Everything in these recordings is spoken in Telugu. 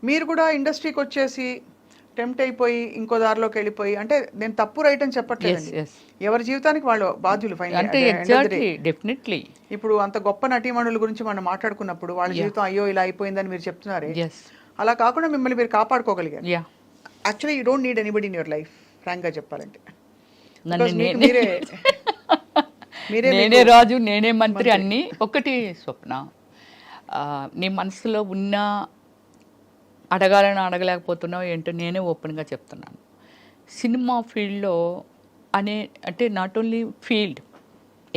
మీరు కూడా ఇండస్ట్రీకి వచ్చేసి టెంప్ట్ అయిపోయి ఇంకో దారిలోకి వెళ్ళిపోయి, అంటే నేను తప్పు రైట్ అని చెప్పట్లేదండి, ఎవరి జీవితానికి వాళ్ళు బాధ్యులు. అంటే ఎగ్జాక్ట్లీ, డెఫినెట్లీ. ఇప్పుడు అంత గొప్ప నటీమణుల గురించి మనం మాట్లాడుకున్నప్పుడు వాళ్ళ జీవితం అయ్యో ఇలా అయిపోయిందని మీరు చెప్తున్నారే, అలా కాకుండా మిమ్మల్ని మీరు కాపాడుకోగలిగారు. Actually you don't need anybody in your life, frank గా చెప్పాలంటే. నేనే రాజు, నేనే మంత్రి అన్ని. ఒకటి స్వప్న, నీ మనసులో ఉన్న అడగాలని అడగలేకపోతున్నావు ఏంటో నేనే ఓపెన్గా చెప్తున్నాను. సినిమా ఫీల్డ్లో అంటే not only field,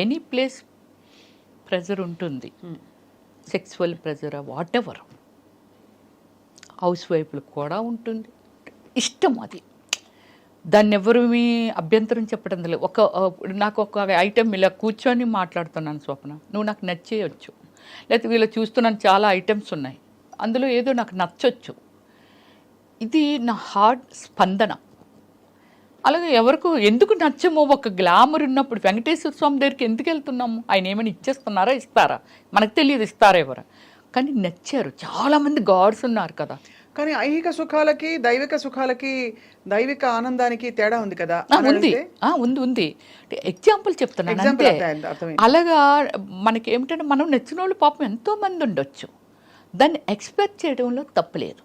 any place pressure ఉంటుంది. Sexual pressure, whatever. House వైఫ్లకు కూడా ఉంటుంది. ఇష్టం అది, దాన్ని ఎవరు మీ అభ్యంతరం చెప్పడం లేదు. నాకు ఒక ఐటెం ఇలా కూర్చొని మాట్లాడుతున్నాను స్వప్న, నువ్వు నాకు నచ్చేయచ్చు, లేకపోతే వీళ్ళు చూస్తున్నాను చాలా ఐటమ్స్ ఉన్నాయి, అందులో ఏదో నాకు నచ్చొచ్చు. ఇది నా హార్ట్ స్పందన. అలాగే ఎవరికి ఎందుకు నచ్చమో, ఒక గ్లామర్ ఉన్నప్పుడు వెంకటేశ్వర స్వామి దగ్గరికి ఎందుకు వెళ్తున్నాము? ఆయన ఏమైనా ఇచ్చేస్తున్నారా, ఇస్తారా? మనకు తెలియదు ఇస్తారా ఎవరు, కానీ నచ్చారు. చాలామంది గాడ్స్ ఉన్నారు కదా. కానీ ఐహిక సుఖాలకి దైవిక సుఖాలకి, దైవిక ఆనందానికి తేడా ఉంది కదా. ఉంది. ఎగ్జాంపుల్ చెప్తున్నాను అంతే. అలాగా మనకి ఏమిటంటే, మనం నచ్చిన వాళ్ళు పాపం ఎంతో మంది ఉండొచ్చు, దాన్ని ఎక్స్పెక్ట్ చేయడంలో తప్పులేదు,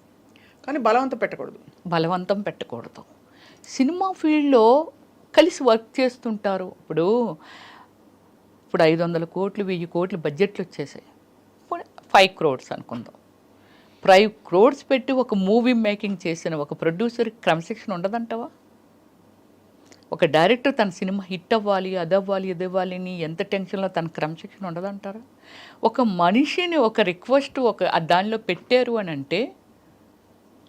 కానీ బలవంతం పెట్టకూడదు. సినిమా ఫీల్డ్లో కలిసి వర్క్ చేస్తుంటారు. ఇప్పుడు 500 కోట్లు 1000 కోట్లు బడ్జెట్లు వచ్చేసాయి. 5 crores అనుకుందాం. 5 crores పెట్టి ఒక మూవీ మేకింగ్ చేసిన ఒక ప్రొడ్యూసర్కి క్రమశిక్షణ ఉండదంటావా? ఒక డైరెక్టర్ తన సినిమా హిట్ అవ్వాలి, అదవ్వాలి, ఇదవ్వాలి అని ఎంత టెన్షన్లో తన క్రమశిక్షణ ఉండదంటారా? ఒక మనిషిని ఒక రిక్వెస్ట్ దానిలో పెట్టారు అని అంటే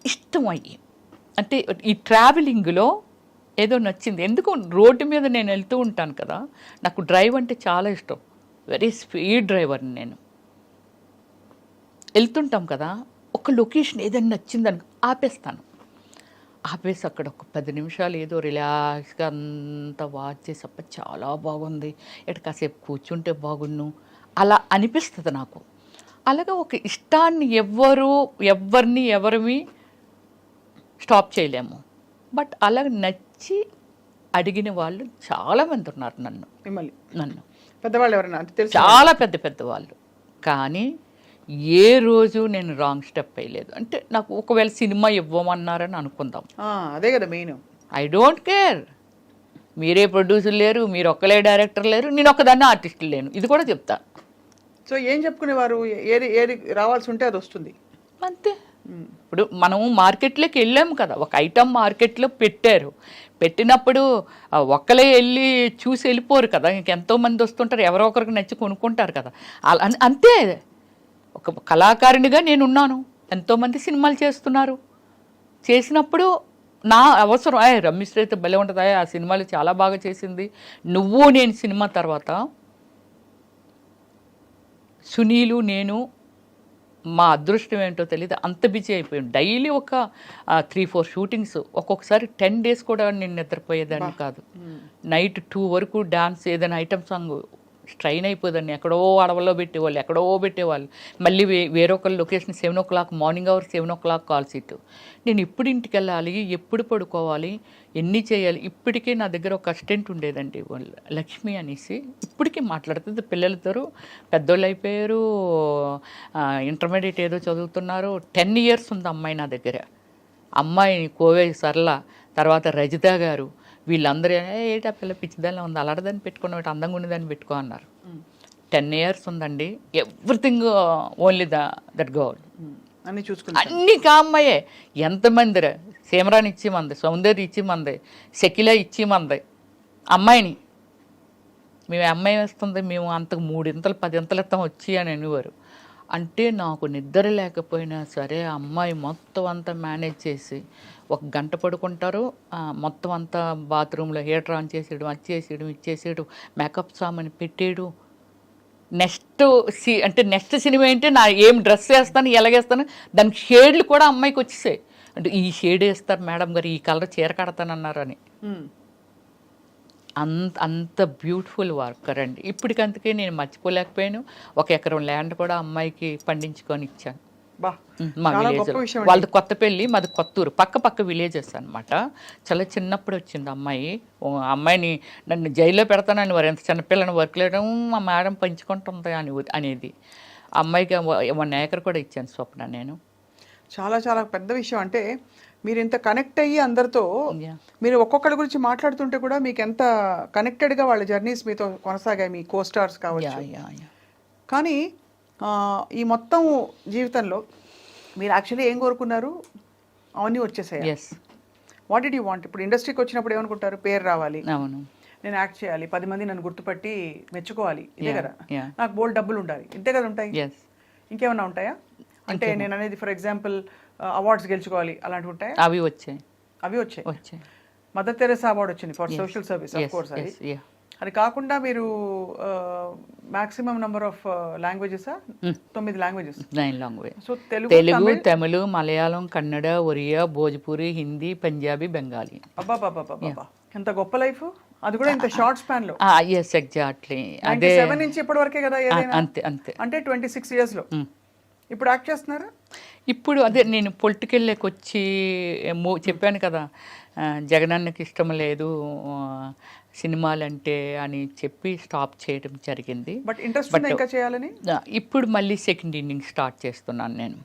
ఇష్టం అయ్యి, అంటే ఈ ట్రావెలింగ్లో ఏదో నచ్చింది. ఎందుకు రోడ్డు మీద నేను వెళ్తూ ఉంటాను కదా, నాకు డ్రైవ్ అంటే చాలా ఇష్టం. వెరీ స్పీడ్ డ్రైవర్ని నేను. వెళ్తుంటాం కదా, ఒక లొకేషన్ ఏదైనా నచ్చిందని ఆపేసి అక్కడ ఒక 10 నిమిషాలు ఏదో రిలాక్స్గా అంతా వాచ్ చేసి, అప్ప చాలా బాగుంది, ఎటు కాసేపు కూర్చుంటే బాగున్ను, అలా అనిపిస్తుంది నాకు. అలాగే ఒక ఇష్టాన్ని ఎవరిని స్టాప్ చేయలేము. బట్ అలా నచ్చి అడిగిన వాళ్ళు చాలామంది ఉన్నారు నన్ను పెద్దవాళ్ళు ఎవరైనా, చాలా పెద్దవాళ్ళు. కానీ ఏ రోజు నేను రాంగ్ స్టెప్ వేయలేదు. అంటే నాకు ఒకవేళ సినిమా ఇవ్వమన్నారని అనుకుందాం, అదే కదా మెయిన్. ఐ డోంట్ కేర్, మీరే ప్రొడ్యూసర్ లేరు, మీరు ఒక్కలే డైరెక్టర్ లేరు, నేను ఒక్కదాన్ని ఆర్టిస్ట్ లేను, ఇది కూడా చెప్తా. సో ఏం చెప్పుకునేవారు, ఏది రావాల్సి ఉంటే అది వస్తుంది అంతే. ఇప్పుడు మనము మార్కెట్లోకి వెళ్ళాము కదా, ఒక ఐటమ్ మార్కెట్లో పెట్టినప్పుడు ఒక్కలే వెళ్ళి చూసి వెళ్ళిపోరు కదా, ఇంకెంతోమంది వస్తుంటారు, ఎవరో ఒకరికి నచ్చి కొనుక్కుంటారు కదా. అంతే. ఒక కళాకారునిగా నేనున్నాను, ఎంతోమంది సినిమాలు చేసినప్పుడు నా అవసరం, రమ్యశ్రీ అయితే భలే ఉంటుంది, ఆ సినిమాలు చాలా బాగా చేసింది. నేను సినిమా తర్వాత సునీలు నేను మా అదృష్టం ఏంటో తెలియదు, అంత బిజీ అయిపోయాం. డైలీ ఒక 3-4 షూటింగ్స్, ఒక్కొక్కసారి 10 days కూడా నేను నిద్రపోయేదాన్ని కాదు. నైట్ 2 వరకు డాన్స్, ఏదైనా ఐటమ్ సాంగ్ స్ట్రైన్ అయిపోదాన్ని. ఎక్కడో అడవుల్లో పెట్టేవాళ్ళు, మళ్ళీ వేరొకరు location 7 o'clock, morning hours 7 o'clock call seat. నేను ఎప్పుడు ఇంటికి వెళ్ళాలి, ఎప్పుడు పడుకోవాలి, ఎన్ని చేయాలి. ఇప్పటికే నా దగ్గర ఒక అసిస్టెంట్ ఉండేదండి, లక్ష్మి అనేసి, ఇప్పటికీ మాట్లాడుతుంది. పిల్లలతో పెద్దోళ్ళు అయిపోయారు, ఇంటర్మీడియట్ ఏదో చదువుతున్నారు. 10 years ఉంది అమ్మాయి నా దగ్గర. అమ్మాయి కోవే సరళ, తర్వాత రజిత గారు, వీళ్ళందరూ ఏటా పిల్ల పిచ్చిదాన్ని ఉంది, అలాంటిదాన్ని పెట్టుకున్న అందంగా ఉండేదాన్ని పెట్టుకో అన్నారు. 10 years ఉందండి. Everything only that girl. అన్నీ అమ్మాయే. ఎంతమంది సీమరాని ఇచ్చి మంది, సౌందర్య ఇచ్చి మంది, శకిల ఇచ్చి మంది. అమ్మాయిని మేము అమ్మాయి వేస్తుంది, మేము అంతకు 3 ఇంతలు 10 ఇంతలు ఇస్తాం వచ్చి అని అనేవారు. అంటే నాకు నిద్ర లేకపోయినా సరే అమ్మాయి మొత్తం అంతా మేనేజ్ చేసి, 1 గంట పడుకుంటారు, మొత్తం అంతా బాత్రూంలో హీటర్ ఆన్ చేసేయడం, ఇచ్చేసేయడం, మేకప్ సామాన్ పెట్టేయడం. నెక్స్ట్ సినిమా ఏంటి, నా ఏం డ్రెస్ వేస్తాను, ఎలాగేస్తాను, దానికి షేడ్లు కూడా అమ్మాయికి వచ్చేసాయి. అంటే ఈ షేడ్ వేస్తారు మేడం గారు, ఈ కలర్ చీర కడతానన్నారు అని. అంత బ్యూటిఫుల్ వర్కర్ అండి. ఇప్పటికంతకే నేను మర్చిపోలేకపోయాను. 1 ఎకరం ల్యాండ్ కూడా అమ్మాయికి పండించుకొని ఇచ్చాను. బా మా చాలా విలేజ్ గొప్ప విషయం వాళ్ళది కొత్తపల్లి, మాది కొత్తూరు, పక్క విలేజెస్ అన్నమాట. చాలా చిన్నప్పుడు వచ్చింది అమ్మాయి. అమ్మాయిని నన్ను జైల్లో పెడతానని వారు, ఎంత చిన్నపిల్లని వర్క్ లేయడం మా మేడం పెంచుకుంటుంది అనేది. అమ్మాయికి 1 acre కూడా ఇచ్చాను స్వప్న నేను. చాలా చాలా పెద్ద విషయం. అంటే మీరు ఇంత కనెక్ట్ అయ్యి అందరితో, Yeah. మీరు ఒక్కొక్కరి గురించి మాట్లాడుతుంటే కూడా మీకు ఎంత కనెక్టెడ్గా వాళ్ళ జర్నీస్ మీతో కొనసాగాయి, మీ కోస్టార్స్ కావచ్చు. కానీ ఈ మొత్తం జీవితంలో మీరు యాక్చువల్లీ ఏం కోరుకున్నారు? అవన్నీ వచ్చేసాయి. Yes. What did you want? ఇప్పుడు ఇండస్ట్రీకి వచ్చినప్పుడు ఏమనుకుంటారు? పేరు రావాలి, అవును. నేను యాక్ట్ చేయాలి, 10 మంది నన్ను గుర్తుపట్టి మెచ్చుకోవాలి, ఇదే కదా. Yeah. నాకు బోల్డ్ డబ్బులు ఉండాలి, ఇంతే కదా ఉంటాయి. ఎస్. ఇంకేమన్నా ఉంటాయా? అంటే నేను అనేది ఫర్ ఎగ్జాంపుల్ అవార్డ్స్ గెలుచుకోవాలి అలాంటివి ఉంటాయా? అవి వచ్చాయి. అవి వచ్చాయి. మదర్ తెరెసా అవార్డు వచ్చింది for social service, of course. అది కాకుండా మీరు maximum number of languages 9 languages. 9 language. So Telugu, Tamil, Malayalam, Kannada, Oriya, Bhojpuri, Hindi, Punjabi, Bengali. అబ్బా ఎంత గొప్ప లైఫ్, అది కూడా ఇంత షార్ట్ స్పాన్ లో. Yes, exactly. అదే 7 నుంచి ఇప్పటి వరకే కదా ఏదైనా. అంతే. అంటే 26 years లో ఇప్పుడు యాక్ట్ చేస్తున్నారా? ఇప్పుడు అదే నేను పొలిటికల్లోకి వచ్చి చెప్పాను కదా, జగనన్నకి ఇష్టం లేదు సినిమాలంటే అని చెప్పి స్టాప్ చేయడం జరిగింది. బట్ ఇంట్రెస్ట్ ఉందా ఇంకా చేయాలని? ఇప్పుడు మళ్ళీ సెకండ్ ఇన్నింగ్ స్టార్ట్ చేస్తున్నాను నేను.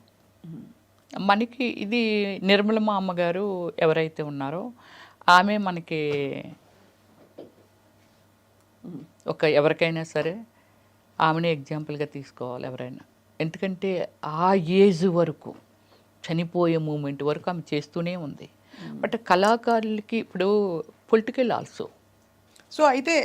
మనకి ఇది నిర్మలమ్మ అమ్మగారు ఎవరైతే ఉన్నారో ఆమె మనకి ఎవరికైనా సరే ఆమెనే ఎగ్జాంపుల్గా తీసుకోవాలి ఎవరైనా. ఎందుకంటే ఆ ఏజ్ వరకు, చనిపోయే మూమెంట్ వరకు ఆమె చేస్తూనే ఉంది. బట్ కళాకారులకి ఇప్పుడు పొలిటికల్ ఆల్సో. సో అయితే